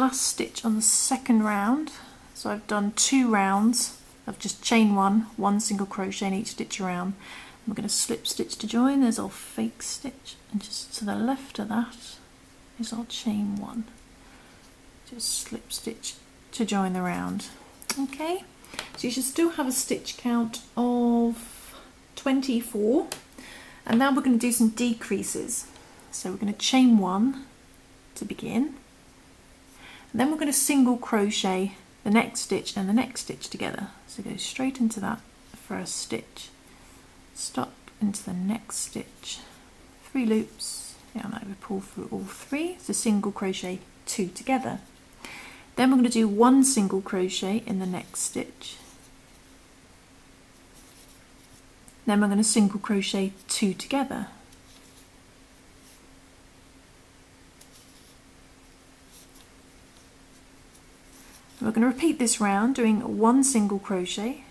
last stitch on the second round. So I've done 2 rounds of just chain 1 single crochet in each stitch around. We're going to slip stitch to join. There's our fake stitch, and just to the left of that is our chain 1. Just slip stitch to join the round. Okay, so you should still have a stitch count of 24, and now we're going to do some decreases. So we're going to chain 1 to begin, and then we're going to single crochet the next stitch and the next stitch together. So go straight into that first stitch, stop into the next stitch, 3 loops, and I would pull through all 3, so single crochet 2 together. Then we're going to do 1 single crochet in the next stitch. Then we're going to single crochet 2 together. We're going to repeat this round doing 1 single crochet,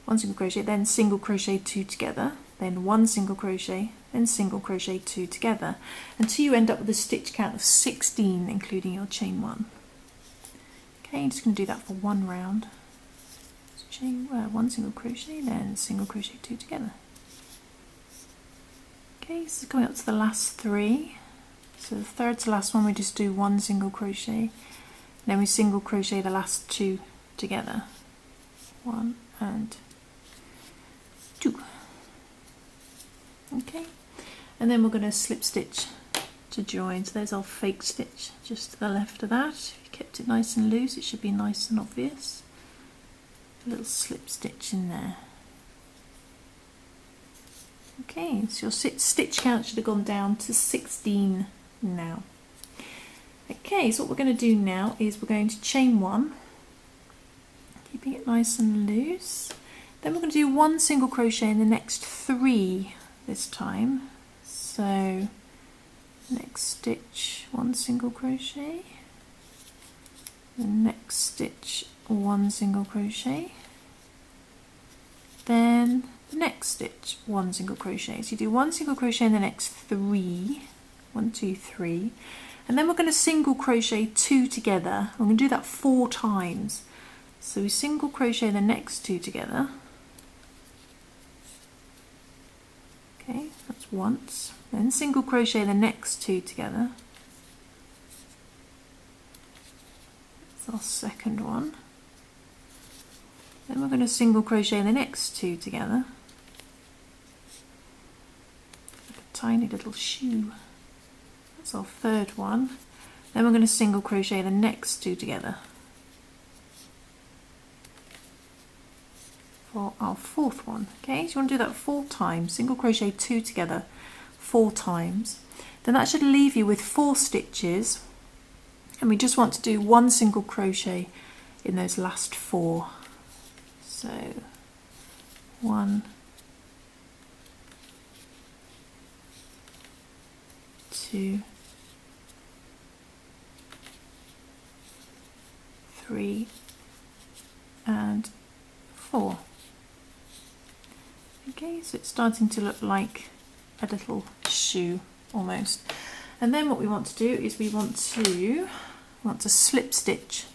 1 single crochet, then single crochet 2 together, then 1 single crochet, then single crochet 2 together, until you end up with a stitch count of 16, including your chain 1. Okay, I'm just going to do that for 1 round. So chain 1 single crochet, then single crochet 2 together. Okay, so coming up to the last 3. So the third to last one, we just do 1 single crochet. Then we single crochet the last 2 together. 1 and 2. Okay, and then we're going to slip stitch to join. So there's our fake stitch just to the left of that. If you kept it nice and loose, it should be nice and obvious. A little slip stitch in there. Okay, so your stitch count should have gone down to 16 now. Okay, so what we're going to do now is we're going to chain 1, keeping it nice and loose. Then we're going to do 1 single crochet in the next 3 this time. So next stitch, 1 single crochet, the next stitch, 1 single crochet, then the next stitch, 1 single crochet. So you do 1 single crochet in the next 3, 1, 2, 3. And then we're going to single crochet 2 together. We're going to do that 4 times. So we single crochet the next 2 together. Okay, that's once. Then single crochet the next 2 together. That's our second one. Then we're going to single crochet the next 2 together. Like a tiny little shoe. That's our third one. Then we're going to single crochet the next 2 together for our fourth one. Okay, so you want to do that 4 times, single crochet 2 together 4 times. Then that should leave you with 4 stitches, and we just want to do 1 single crochet in those last 4. So 1, 2, 3 and 4. Okay, so it's starting to look like a little shoe almost. And then what we want to do is we want to slip stitch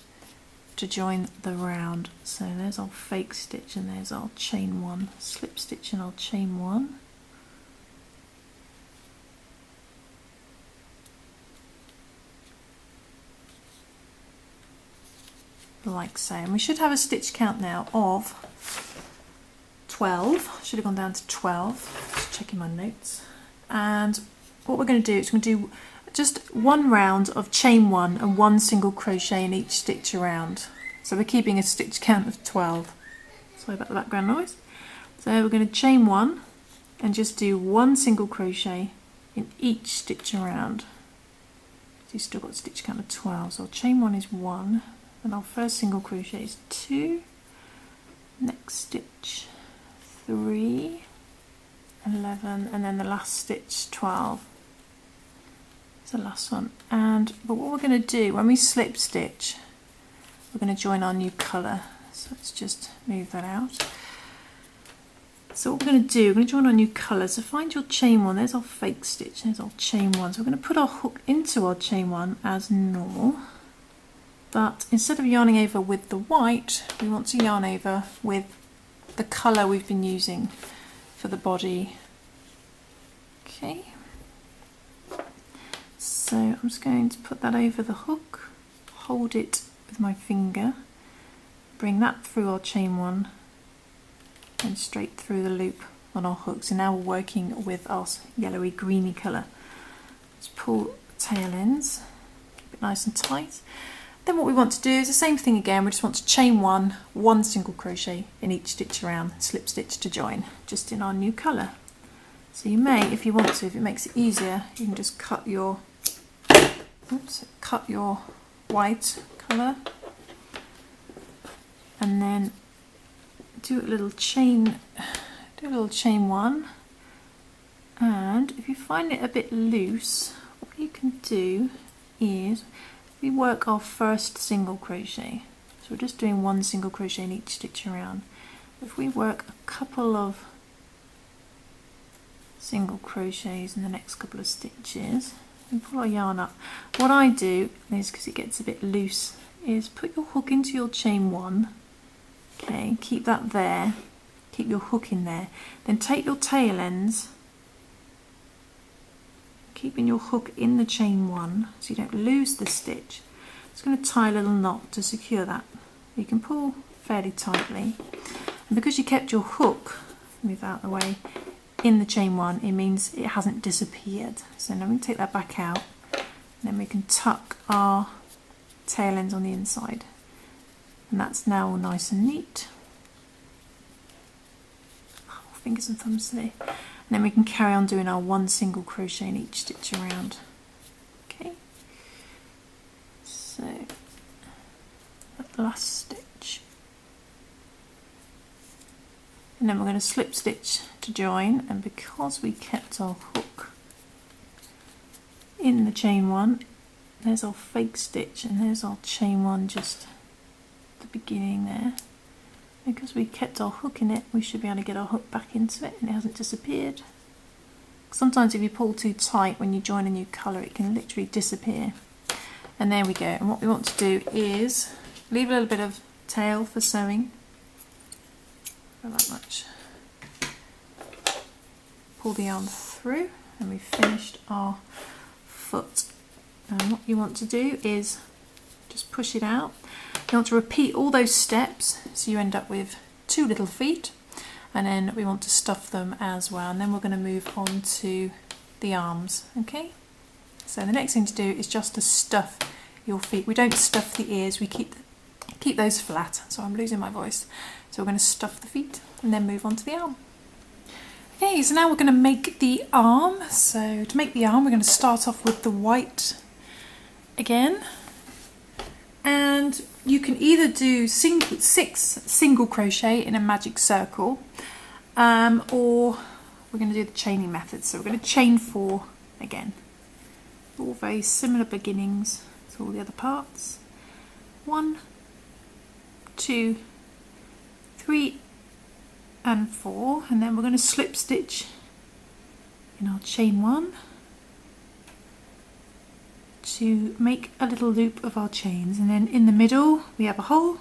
to join the round. So there's our fake stitch and there's our chain 1. Slip stitch and our chain 1. Like so, and we should have a stitch count now of 12. Should have gone down to 12. Just checking my notes. And what we're going to do is we're going to do just 1 round of chain 1 and 1 single crochet in each stitch around. So we're keeping a stitch count of 12. Sorry about the background noise. So we're going to chain 1 and just do 1 single crochet in each stitch around. So you've still got a stitch count of 12. So our chain 1 is 1. And our first single crochet is 2, next stitch 3, 11, and then the last stitch 12. It's the last one. But what we're going to do when we slip stitch, we're going to join our new colour. So let's just move that out. So what we're going to do, we're going to join our new colour. So find your chain 1. There's our fake stitch. There's our chain 1. So we're going to put our hook into our chain 1 as normal. but instead of yarning over with the white, we want to yarn over with the colour we've been using for the body. Okay, so I'm just going to put that over the hook, hold it with my finger, bring that through our chain one and straight through the loop on our hook. So now we're working with our yellowy greeny colour. Let's pull the tail ends, keep it nice and tight. Then what we want to do is the same thing again. We just want to chain one single crochet in each stitch around, slip stitch to join, just in our new colour. So you may, if you want to, if it makes it easier, you can just cut your white colour and then do a little chain one. And if you find it a bit loose, what you can do is we work our first single crochet. So we're just doing one single crochet in each stitch around. If we work a couple of single crochets in the next couple of stitches and pull our yarn up, what I do is, because it gets a bit loose, is put your hook into your chain one. Okay, keep that there, keep your hook in there, then take your tail ends, keeping your hook in the chain one so you don't lose the stitch. It's going to tie a little knot to secure that. You can pull fairly tightly, and because you kept your hook, move out of the way, in the chain one, it means it hasn't disappeared. So now we can take that back out, and then we can tuck our tail ends on the inside, and that's now all nice and neat. Oh, fingers and thumbs there. And then we can carry on doing our one single crochet in each stitch around. Okay, so that last stitch, and then we're going to slip stitch to join, and because we kept our hook in the chain one, there's our fake stitch and there's our chain one just at the beginning there. Because we kept our hook in it, we should be able to get our hook back into it and it hasn't disappeared. Sometimes if you pull too tight when you join a new colour, it can literally disappear. And there we go. And what we want to do is leave a little bit of tail for sewing. Not that much. Pull the yarn through and we've finished our foot. And what you want to do is just push it out. You want to repeat all those steps so you end up with 2 little feet, and then we want to stuff them as well, and then we're going to move on to the arms. Okay, so the next thing to do is just to stuff your feet. We don't stuff the ears, we keep those flat. So I'm losing my voice. So we're going to stuff the feet and then move on to the arm. Okay, so now we're going to make the arm. So to make the arm, we're going to start off with the white again, and you can either do 6 single crochet in a magic circle, or we're going to do the chaining method. So we're going to chain 4 again. All very similar beginnings to all the other parts. 1, 2, 3 and 4, and then we're going to slip stitch in our chain 1 to make a little loop of our chains, and then in the middle we have a hole,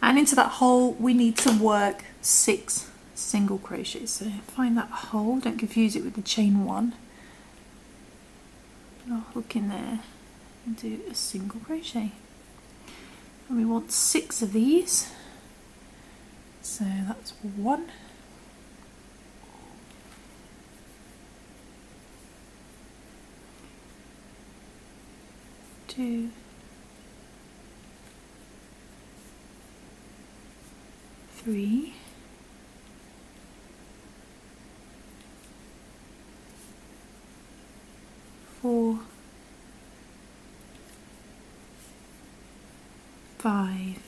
and into that hole we need to work 6 single crochets. So find that hole, don't confuse it with the chain 1, and I'll hook in there and do a single crochet, and we want 6 of these. So that's 1, 2, 3, 4, 5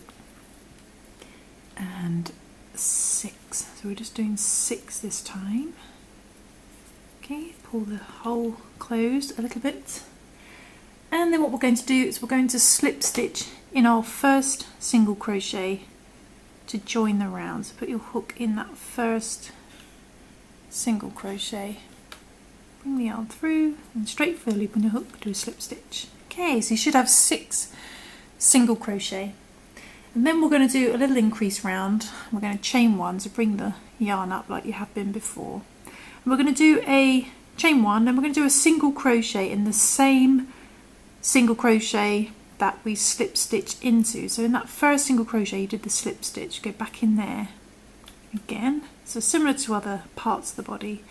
and 6. So we're just doing 6 this time. Okay, pull the hole closed a little bit, and then what we're going to do is we're going to slip stitch in our first single crochet to join the round. So put your hook in that first single crochet, bring the yarn through and straight through the loop on your hook, do a slip stitch. Okay, so you should have 6 single crochet. And then we're going to do a little increase round. We're going to chain one to bring the yarn up like you have been before. And we're going to do a chain one, and we're going to do a single crochet in the same single crochet that we slip stitch into. So in that first single crochet you did the slip stitch, go back in there again, so similar to other parts of the body,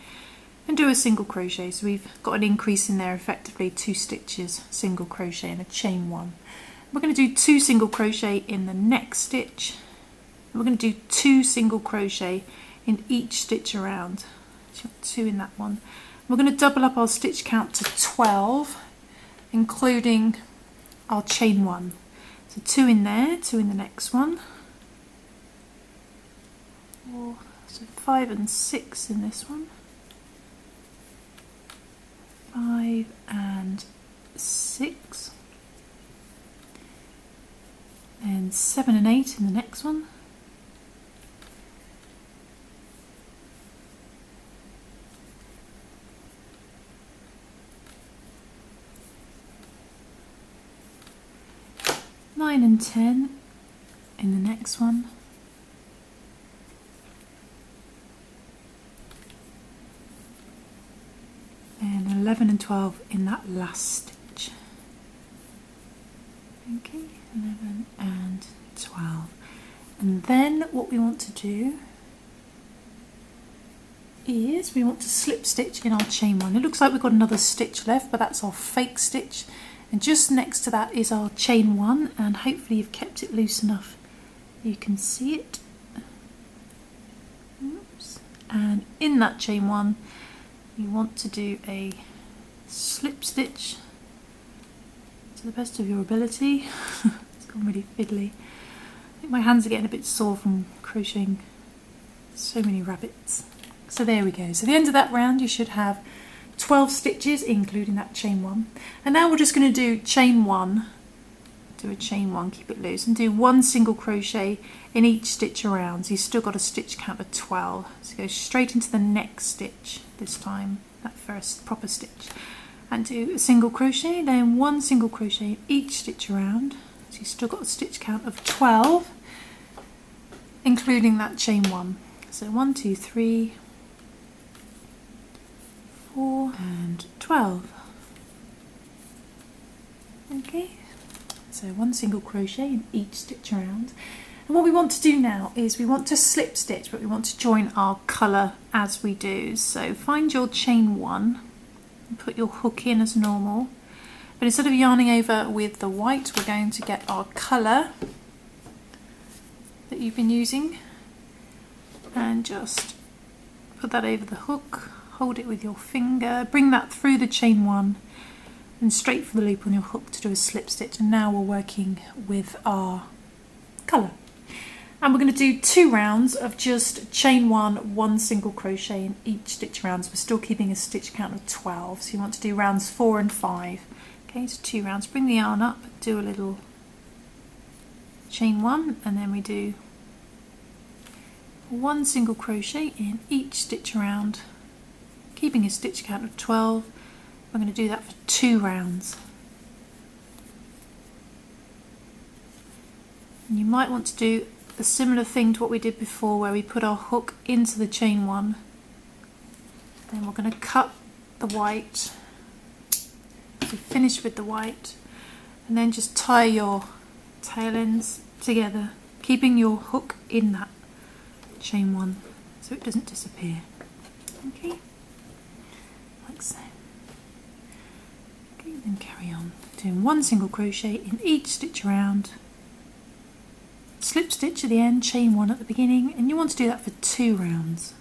and do a single crochet. So we've got an increase in there, effectively 2 stitches, single crochet and a chain one. We're going to do 2 single crochet in the next stitch. We're going to do 2 single crochet in each stitch around. So 2 in that one. We're going to double up our stitch count to 12, including our chain one. So 2 in there, 2 in the next one. 4, so 5 and 6 in this one. 5 and 6. And 7 and 8 in the next one. Nine and 10 in the next one. And 11 and 12 in that last stitch. Okay, 11 and 12. And then what we want to do is we want to slip stitch in our chain one. It looks like we've got another stitch left, but that's our fake stitch. And just next to that is our chain one, and hopefully you've kept it loose enough you can see it. Oops. And in that chain one you want to do a slip stitch to the best of your ability. It's gone really fiddly. I think my hands are getting a bit sore from crocheting so many rabbits. So there we go. So the end of that round you should have 12 stitches, including that chain one. And now we're just going to do chain one, do a chain one, keep it loose, and do 1 single crochet in each stitch around. So you've still got a stitch count of 12. So go straight into the next stitch this time, that first proper stitch, and do a single crochet, then 1 single crochet in each stitch around. So you've still got a stitch count of 12, including that chain one. So 1, 2, 3, 4 and 12. Okay, so 1 single crochet in each stitch around. And what we want to do now is we want to slip stitch, but we want to join our colour as we do. So find your chain one and put your hook in as normal, but instead of yarning over with the white, we're going to get our colour that you've been using and just put that over the hook. Hold it with your finger, bring that through the chain one and straight for the loop on your hook to do a slip stitch. And now we're working with our colour. And we're going to do 2 rounds of just chain one, 1 single crochet in each stitch around. So we're still keeping a stitch count of 12. So you want to do rounds 4 and 5. Okay, so 2 rounds. Bring the yarn up, do a little chain one, and then we do 1 single crochet in each stitch around, keeping a stitch count of 12. I'm going to do that for 2 rounds. And you might want to do a similar thing to what we did before, where we put our hook into the chain one. Then we're going to cut the white, so finish with the white, and then just tie your tail ends together, keeping your hook in that chain one so it doesn't disappear. Okay, like so. Okay, then carry on doing 1 single crochet in each stitch around, slip stitch at the end, chain one at the beginning, and you want to do that for 2 rounds.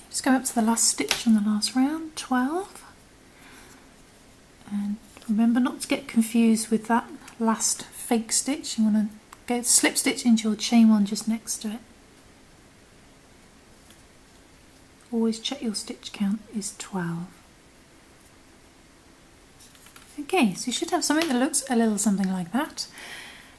Just go up to the last stitch on the last round, 12, and remember not to get confused with that last fake stitch. You want to go slip stitch into your chain one just next to it. Always check your stitch count is 12. Okay, so you should have something that looks a little something like that.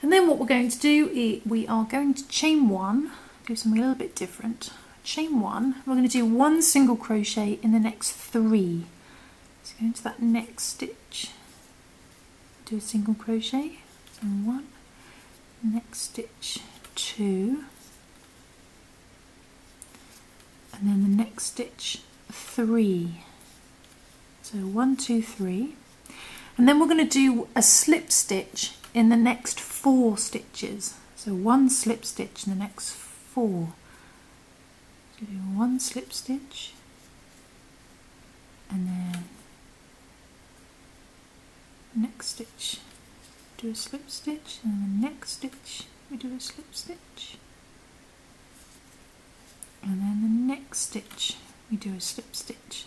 And then what we're going to do is we are going to chain one, do something a little bit different. Chain one, we're going to do 1 single crochet in the next 3. So go into that next stitch, do a single crochet, so 1, next stitch 2, and then the next stitch 3, so 1, 2, 3, and then we're going to do a slip stitch in the next 4 stitches, so 1 slip stitch in the next 4, so do 1 slip stitch, and then next stitch do a slip stitch, and the next stitch we do a slip stitch, and then the next stitch we do a slip stitch.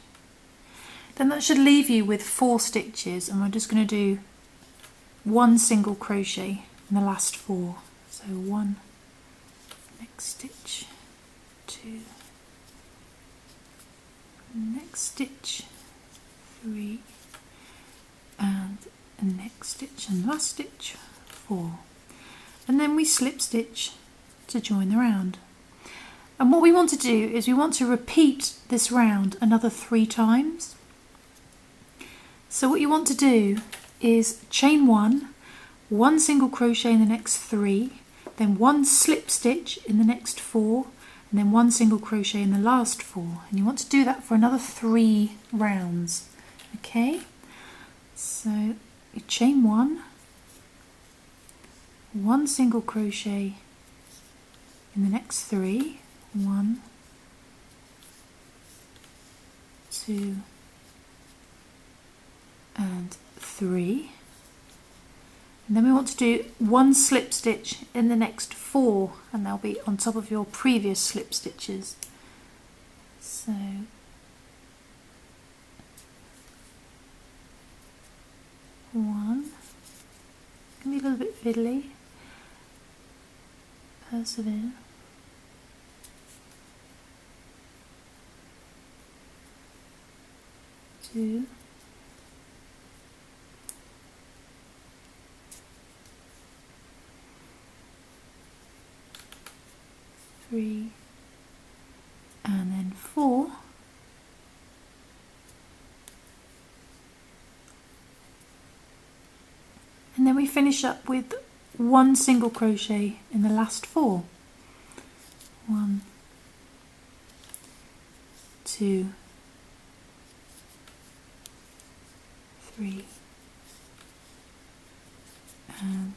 Then that should leave you with 4 stitches, and we're just going to do 1 single crochet in the last 4, so 1, next stitch 2, next stitch 3, and the next stitch and last stitch 4, and then we slip stitch to join the round. And what we want to do is we want to repeat this round another 3 times. So what you want to do is chain 1, 1 single crochet in the next 3, then 1 slip stitch in the next 4, and then 1 single crochet in the last 4, and you want to do that for another 3 rounds. Okay, so you chain 1, 1 single crochet in the next 3, 1, 2, and 3, and then we want to do 1 slip stitch in the next 4, and they'll be on top of your previous slip stitches. So 1, can be a little bit fiddly, persevere, 2, 3, and then 4, and then we finish up with 1 single crochet in the last 4. 1, 2, 3, and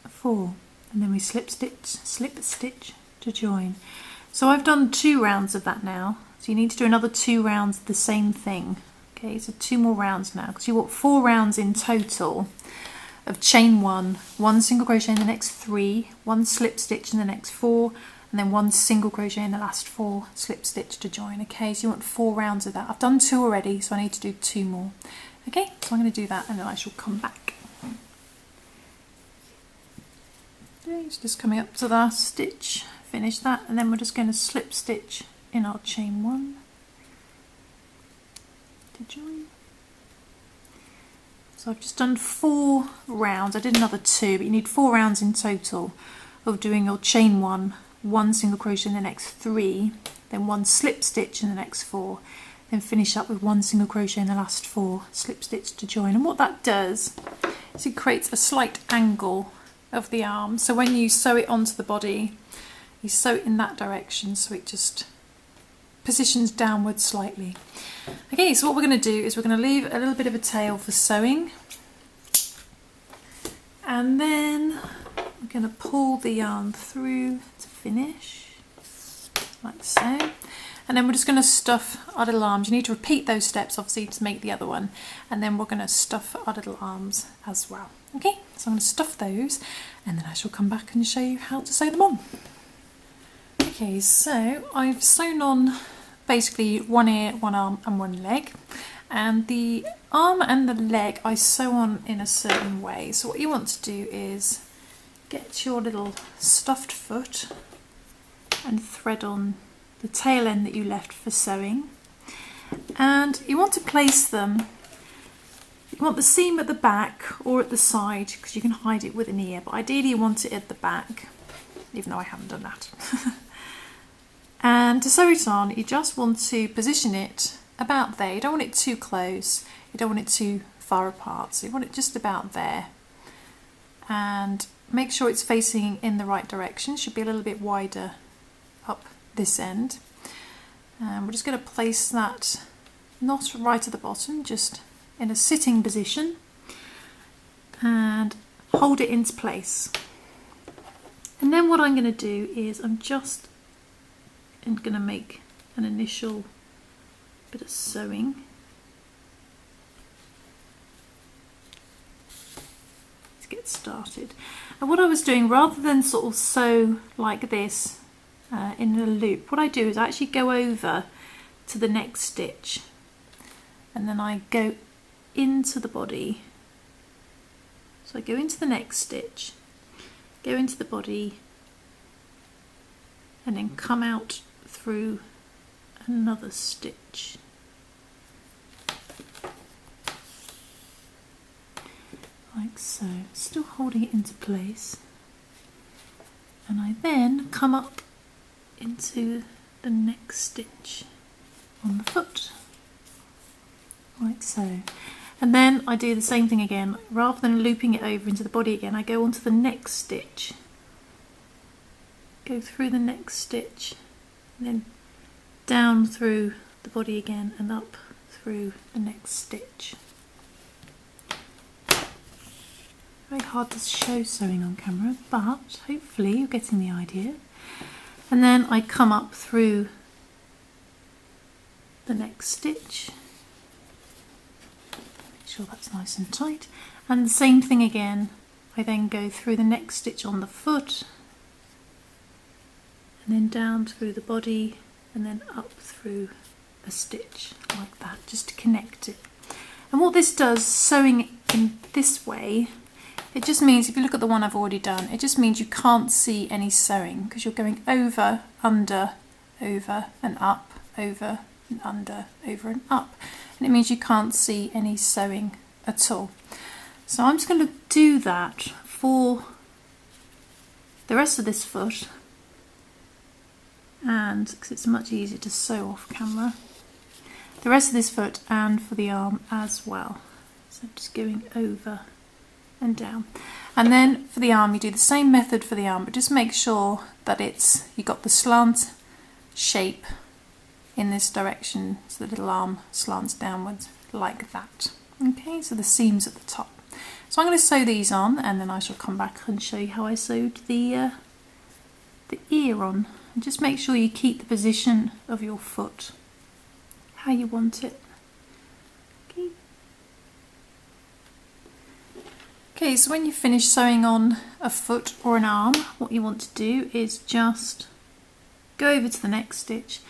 4, and then we slip stitch to join. So I've done 2 rounds of that now, so you need to do another 2 rounds of the same thing. Okay, so 2 more rounds now, because you want 4 rounds in total of chain 1, 1 single crochet in the next 3, 1 slip stitch in the next 4, and then 1 single crochet in the last 4, slip stitch to join. Okay, so you want 4 rounds of that. I've done 2 already, so I need to do 2 more. Okay, so I'm going to do that and then I shall come back. Okay, it's just coming up to the last stitch, finish that, and then we're just going to slip stitch in our chain 1 to join. So I've just done 4 rounds. I did another 2, but you need 4 rounds in total of doing your chain 1, 1 single crochet in the next 3, then 1 slip stitch in the next 4, then finish up with 1 single crochet in the last 4, slip stitch to join. And what that does is it creates a slight angle of the arm, so when you sew it onto the body, you sew it in that direction, so it just positions downwards slightly. Okay, so what we're going to do is we're going to leave a little bit of a tail for sewing, and then we're going to pull the yarn through to finish, like so. And then we're just going to stuff our little arms. You need to repeat those steps obviously to make the other one, and then we're going to stuff our little arms as well. Okay, so I'm going to stuff those, and then I shall come back and show you how to sew them on. Okay, so I've sewn on basically 1 ear, 1 arm and 1 leg, and the arm and the leg I sew on in a certain way. So what you want to do is get your little stuffed foot and thread on the tail end that you left for sewing, and you want to place them, you want the seam at the back or at the side because you can hide it with an ear, but ideally you want it at the back, even though I haven't done that. And to sew it on, you just want to position it about there. You don't want it too close, you don't want it too far apart, so you want it just about there. and make sure it's facing in the right direction. Should be a little bit wider up this end. And we're just going to place that not right at the bottom, just in a sitting position, and hold it into place. And then what I'm going to do is I'm going to make an initial bit of sewing. To get started. And what I was doing, rather than sort of sew like this in a loop, what I do is I actually go over to the next stitch, and then I go into the body. So I go into the next stitch, go into the body, and then come out through another stitch. Like so, still holding it into place. And I then come up into the next stitch on the foot, like so. And then I do the same thing again. Rather than looping it over into the body again, I go on to the next stitch, go through the next stitch, and then down through the body again and up through the next stitch. Very hard to show sewing on camera, but hopefully you're getting the idea. And then I come up through the next stitch. Make sure that's nice and tight. And the same thing again. I then go through the next stitch on the foot, and then down through the body, and then up through a stitch like that, just to connect it. And what this does, sewing in this way, it just means, if you look at the one I've already done, it just means you can't see any sewing, because you're going over, under, over and up, over and under, over and up. And it means you can't see any sewing at all. So I'm just going to do that for the rest of this foot, and because it's much easier to sew off camera, the rest of this foot and for the arm as well. So just going over and down. And then for the arm you do the same method for the arm, but just make sure that you got the slant shape in this direction, so the little arm slants downwards like that. Okay, so the seam's at the top. So I'm going to sew these on, and then I shall come back and show you how I sewed the ear on. And just make sure you keep the position of your foot how you want it. Okay. Okay, so when you finish sewing on a foot or an arm, what you want to do is just go over to the next stitch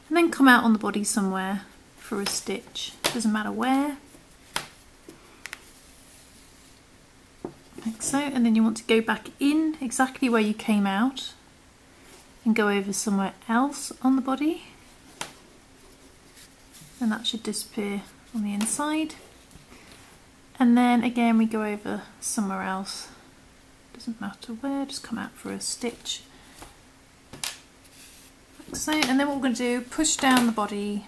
and then come out on the body somewhere for a stitch. Doesn't matter where. Like so, and then you want to go back in exactly where you came out and go over somewhere else on the body, and that should disappear on the inside. And then again we go over somewhere else, doesn't matter where, just come out for a stitch like so. And then what we're going to do, push down the body,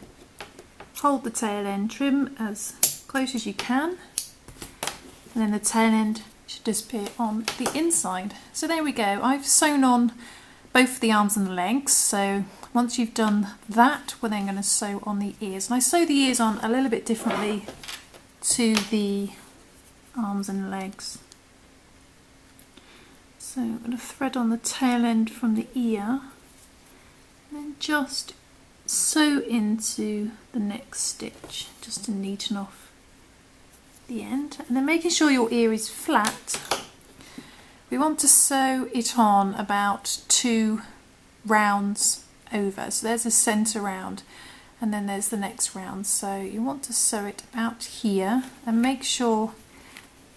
hold the tail end, trim as close as you can, and then the tail end should disappear on the inside. So there we go, I've sewn on both the arms and the legs. So once you've done that, we're then going to sew on the ears. And I sew the ears on a little bit differently to the arms and legs. So I'm going to thread on the tail end from the ear, and then just sew into the next stitch, just to neaten off the end. And then making sure your ear is flat, we want to sew it on about 2 rounds over. So there's a centre round, and then there's the next round. So you want to sew it about here and make sure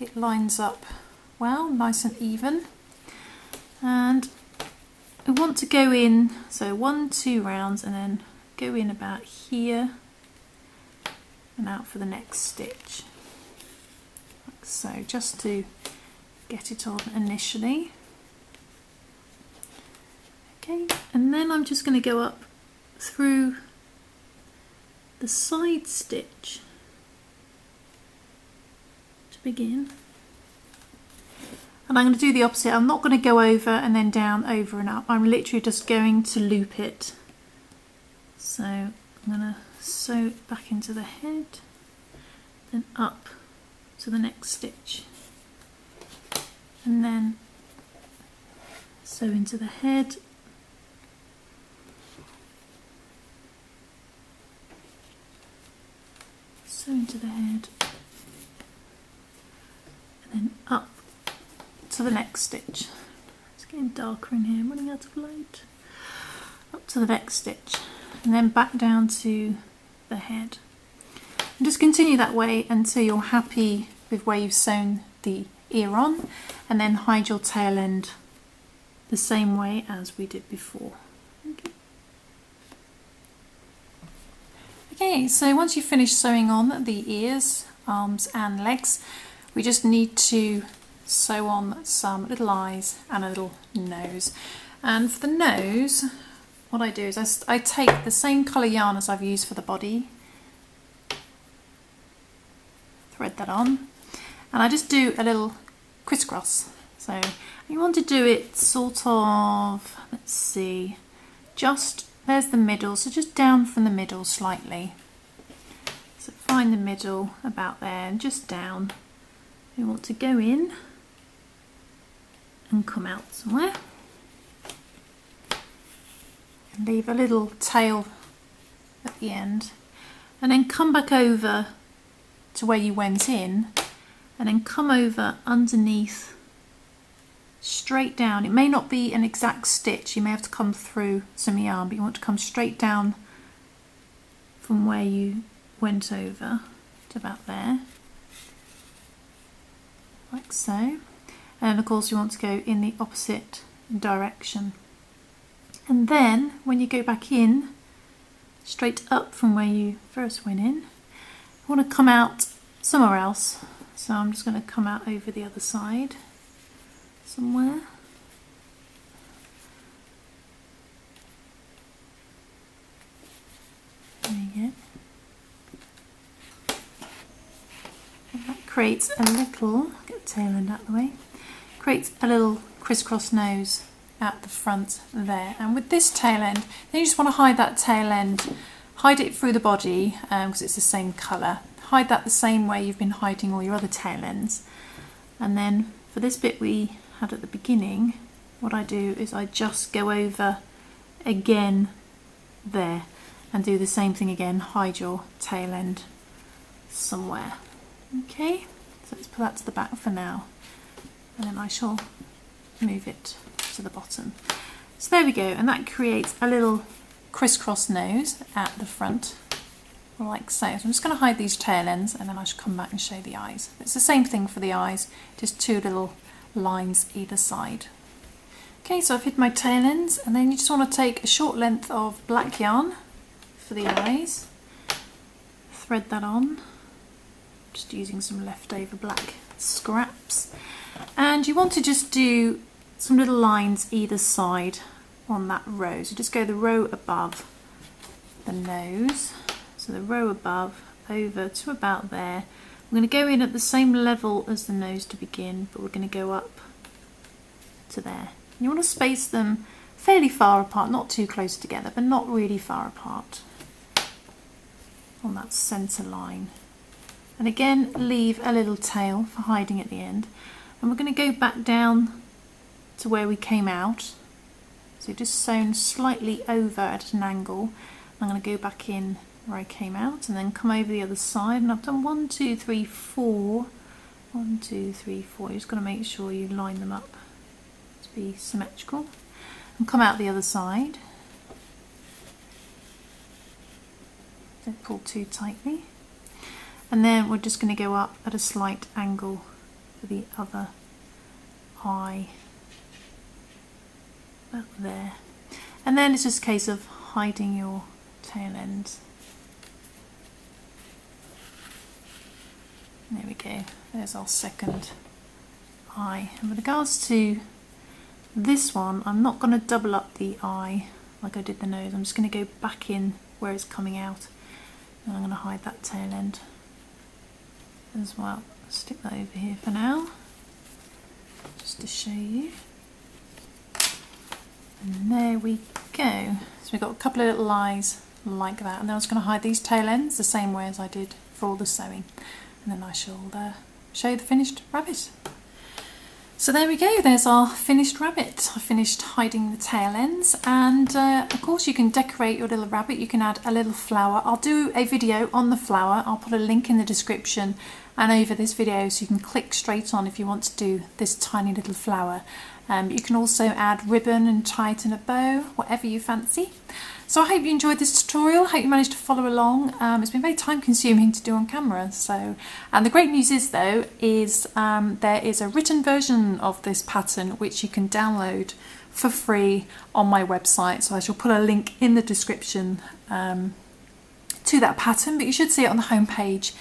it lines up well, nice and even. And we want to go in, so 1, 2 rounds, and then go in about here and out for the next stitch. Like so, just to get it on initially. Okay, and then I'm just going to go up through the side stitch to begin. And I'm going to do the opposite. I'm not going to go over and then down, over and up. I'm literally just going to loop it. So I'm going to sew it back into the head, then up to the next stitch, and then sew into the head, sew into the head, and then up to the next stitch. It's getting darker in here, I'm running out of light. Up to the next stitch, and then back down to the head. And just continue that way until you're happy with where you've sewn the ear on, and then hide your tail end the same way as we did before. Okay, so once you've finished sewing on the ears, arms and legs, we just need to sew on some little eyes and a little nose. And for the nose, what I do is I take the same colour yarn as I've used for the body, thread that on, and I just do a little crisscross. So you want to do it sort of, let's see, just, there's the middle, so just down from the middle slightly. So find the middle about there and just down. You want to go in and come out somewhere. And leave a little tail at the end. And then come back over to where you went in, and then come over underneath, straight down. It may not be an exact stitch, you may have to come through some yarn, but you want to come straight down from where you went over to about there, like so. And of course you want to go in the opposite direction. And then when you go back in, straight up from where you first went in, you want to come out somewhere else. So I'm just going to come out over the other side somewhere. There you go. And that creates a little, get the tail end out of the way, creates a little crisscross nose at the front there. And with this tail end, then you just want to hide that tail end, hide it through the body because it's the same colour. Hide that the same way you've been hiding all your other tail ends. And then for this bit we had at the beginning, what I do is I just go over again there and do the same thing again, hide your tail end somewhere. Okay, so let's put that to the back for now, and then I shall move it to the bottom. So there we go, and that creates a little crisscross nose at the front, like so. So I'm just going to hide these tail ends, and then I shall come back and show the eyes. It's the same thing for the eyes, just two little lines either side. Okay, so I've hid my tail ends, and then you just want to take a short length of black yarn for the eyes, thread that on, just using some leftover black scraps, and you want to just do some little lines either side on that row. So just go the row above the nose, so the row above over to about there. We're going to go in at the same level as the nose to begin, but we're going to go up to there. You want to space them fairly far apart, not too close together, but not really far apart on that centre line. And again, leave a little tail for hiding at the end. And we're going to go back down to where we came out. So just sewn slightly over at an angle. I'm going to go back in where I came out and then come over the other side. And I've done 1, 2, 3, 4. 1, 2, 3, 4. You just got to make sure you line them up to be symmetrical. And come out the other side. Don't pull too tightly. And then we're just going to go up at a slight angle for the other eye, about there. And then it's just a case of hiding your tail ends. There we go, there's our second eye. And with regards to this one, I'm not going to double up the eye like I did the nose. I'm just going to go back in where it's coming out, and I'm going to hide that tail end as well. Stick that over here for now. just to show you. And there we go. So we've got a couple of little eyes like that, and then I was going to hide these tail ends the same way as I did for all the sewing, and then I shall show you the finished rabbit. So there we go, there's our finished rabbit. I finished hiding the tail ends, and of course you can decorate your little rabbit. You can add a little flower. I'll do a video on the flower. I'll put a link in the description and over this video so you can click straight on if you want to do this tiny little flower. You can also add ribbon and tie it in a bow, whatever you fancy. So I hope you enjoyed this tutorial. I hope you managed to follow along. It's been very time consuming to do on camera. And the great news is though, there is a written version of this pattern which you can download for free on my website. So I shall put a link in the description to that pattern, but you should see it on the home page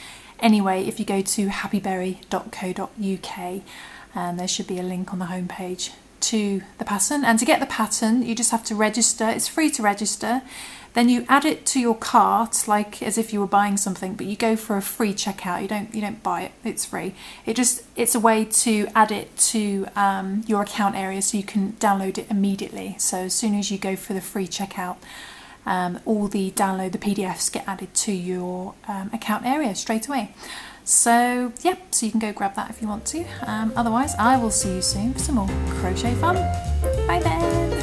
anyway if you go to happyberry.co.uk. And there should be a link on the home page to the pattern. And to get the pattern, you just have to register. It's free to register. Then you add it to your cart, like as if you were buying something, but you go for a free checkout. You don't buy it. It's free. It's a way to add it to your account area so you can download it immediately. So as soon as you go for the free checkout, all the PDFs get added to your account area straight away. So yeah, so you can go grab that if you want to. Otherwise, I will see you soon for some more crochet fun. Bye then!